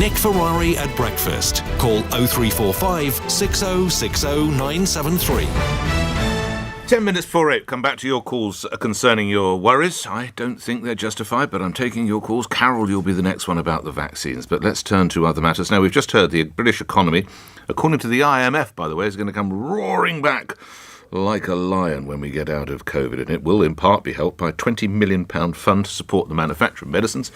Nick Ferrari at breakfast. Call 0345 6060 973. 10 minutes before 8, come back to your calls concerning your worries. I don't think they're justified, but I'm taking your calls. Carol, you'll be the next one about the vaccines. But let's turn to other matters. Now, we've just heard the British economy, according to the IMF, by the way, is going to come roaring back like a lion when we get out of COVID. And it will, in part, be helped by a £20 million fund to support the manufacture of medicines,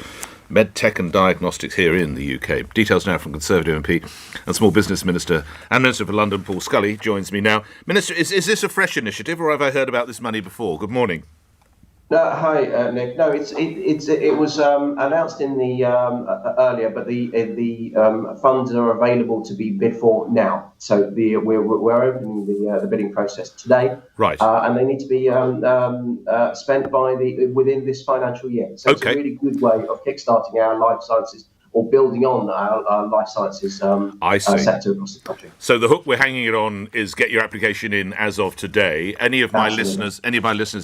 medtech and diagnostics here in the UK. Details now from Conservative MP and Small Business Minister and Minister for London, Paul Scully, joins me now. Minister, is this a fresh initiative, or have I heard about this money before? Good morning. No, hi, Nick. No, it was announced in the earlier, but the funds are available to be bid for now. So we're opening the bidding process today, right? And they need to be spent within this financial year. So It's a really good way of kickstarting our life sciences, or building on our life sciences sector across the country. So the hook we're hanging it on is get your application in as of today. Any of my listeners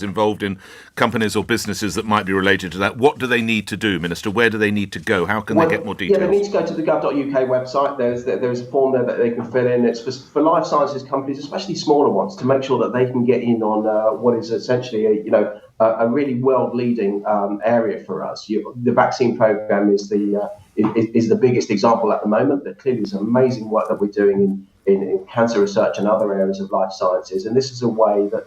involved in companies or businesses that might be related to that, what do they need to do, Minister? Where do they need to go? How can they get more details? Yeah, they need to go to the gov.uk website. There's a form there that they can fill in. It's for life sciences companies, especially smaller ones, to make sure that they can get in on what is essentially a really world-leading area for us. The vaccine program is the biggest example at the moment, but clearly there's amazing work that we're doing in cancer research and other areas of life sciences. And this is a way that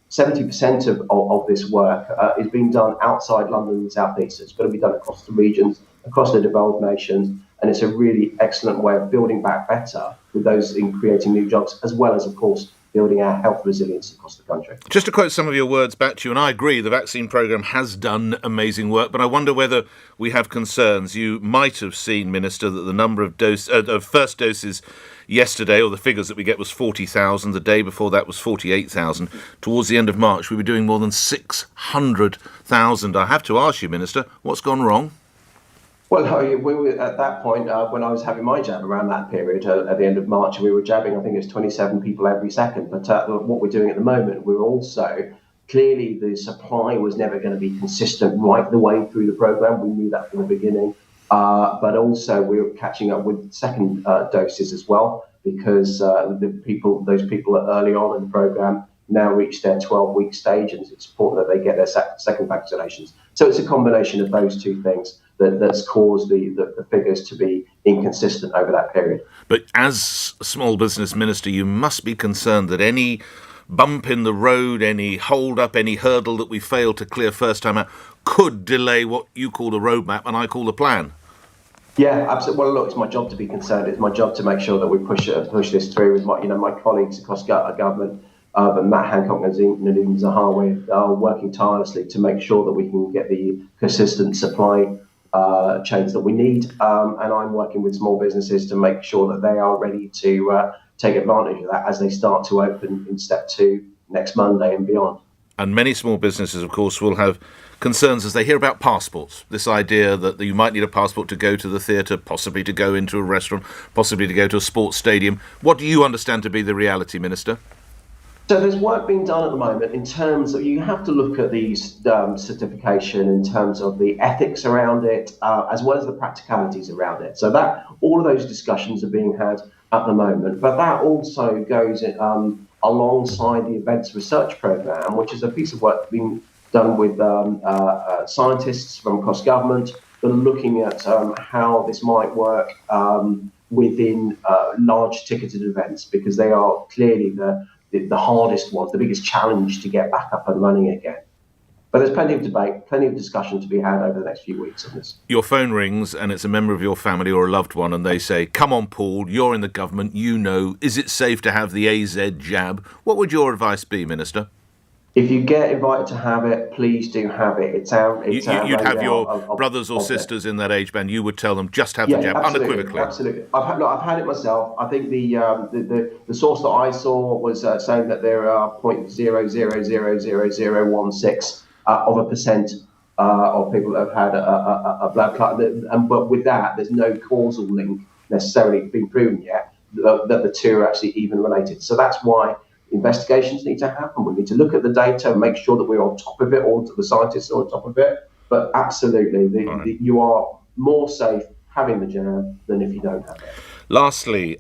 70% of this work is being done outside London and the South East. So it's going to be done across the regions, across the developed nations, and it's a really excellent way of building back better with those in creating new jobs, as well as, of course, building our health resilience across the country. Just to quote some of your words back to you, and I agree, the vaccine programme has done amazing work, but I wonder whether we have concerns. You might have seen, Minister, that the number of first doses yesterday, or the figures that we get, was 40,000. The day before that was 48,000. Towards the end of March, we were doing more than 600,000. I have to ask you, Minister, what's gone wrong? Well, we were at that point, when I was having my jab around that period, at the end of March, we were jabbing, I think it was 27 people every second. But what we're doing at the moment, we're also, clearly the supply was never going to be consistent right the way through the programme. We knew that from the beginning. But also we were catching up with second doses as well, because those people early on in the programme now reach their 12-week stage, and it's important that they get their second vaccinations. So it's a combination of those two things that's caused the figures to be inconsistent over that period. But as a small business minister, you must be concerned that any bump in the road, any hold up, any hurdle that we fail to clear first time out could delay what you call the roadmap and I call the plan. Yeah, absolutely. Well, look, it's my job to be concerned. It's my job to make sure that we push this through with my colleagues across government. But Matt Hancock and Nadeem Zahawi are working tirelessly to make sure that we can get the consistent supply chains that we need. And I'm working with small businesses to make sure that they are ready to take advantage of that as they start to open in step 2 next Monday and beyond. And many small businesses, of course, will have concerns as they hear about passports. This idea that you might need a passport to go to the theatre, possibly to go into a restaurant, possibly to go to a sports stadium. What do you understand to be the reality, Minister? So there's work being done at the moment in terms of, you have to look at these certification in terms of the ethics around it, as well as the practicalities around it. So that all of those discussions are being had at the moment. But that also goes alongside the events research programme, which is a piece of work being done with scientists from across government that are looking at how this might work within large ticketed events, because they are clearly the hardest ones, the biggest challenge to get back up and running again. But there's plenty of debate, plenty of discussion to be had over the next few weeks on this. Your phone rings and it's a member of your family or a loved one, and they say, come on, Paul, you're in the government, you know, is it safe to have the AZ jab? What would your advice be, Minister? If you get invited to have it, please do have it. You'd have your brothers or sisters in that age band. You would tell them just have the jab, unequivocally. Absolutely. I've had it myself. I think the source that I saw was saying that there are 0.000016 of a percent of people that have had a blood clot, but with that, there's no causal link necessarily being proven yet that the two are actually even related. So that's why investigations need to happen. We need to look at the data and make sure that we're on top of it, or the scientists are on top of it. But absolutely, you are more safe having the jab than if you don't have it. Lastly,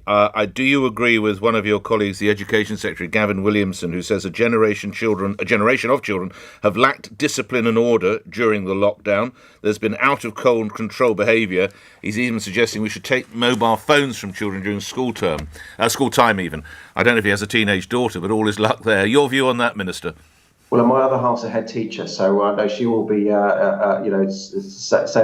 do you agree with one of your colleagues, the Education Secretary, Gavin Williamson, who says a generation of children have lacked discipline and order during the lockdown? There's been out-of-control behaviour. He's even suggesting we should take mobile phones from children during school time even. I don't know if he has a teenage daughter, but all his luck there. Your view on that, Minister? Well, my other half's a head teacher, so I know she will be, say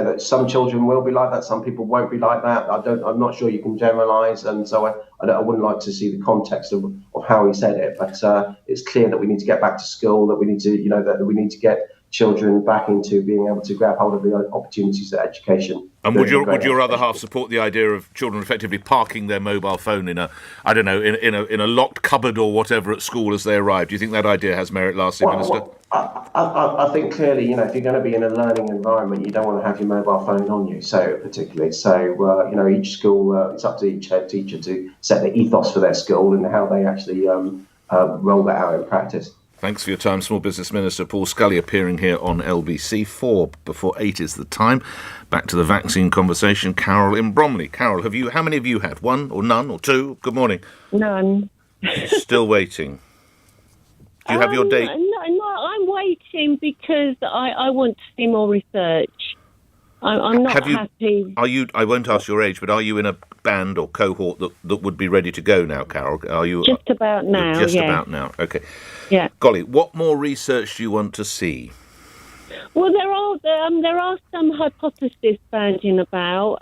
that some children will be like that, some people won't be like that. I'm not sure you can generalise, and so I wouldn't like to see the context of how he said it. But it's clear that we need to get back to school, that we need to, that we need to get children back into being able to grab hold of the opportunities that education. And would your other half support the idea of children effectively parking their mobile phone in a locked cupboard or whatever at school as they arrive? Do you think that idea has merit, lastly, Minister? I think clearly, if you're going to be in a learning environment, you don't want to have your mobile phone on you. So each school, it's up to each head teacher to set the ethos for their school and how they actually roll that out in practice. Thanks for your time, Small Business Minister Paul Scully, appearing here on LBC. 4 before 8 is the time. Back to the vaccine conversation. Carol in Bromley. Carol, how many of you had? 1 or none or 2? Good morning. None. Still waiting. Do you have your date? No, I'm waiting because I want to see more research. I'm not happy. I won't ask your age, but are you in a band or cohort that would be ready to go now, Carol? Are you just about now? Just about now. Okay. Yeah. Golly, what more research do you want to see? Well, there are some hypotheses bandying about,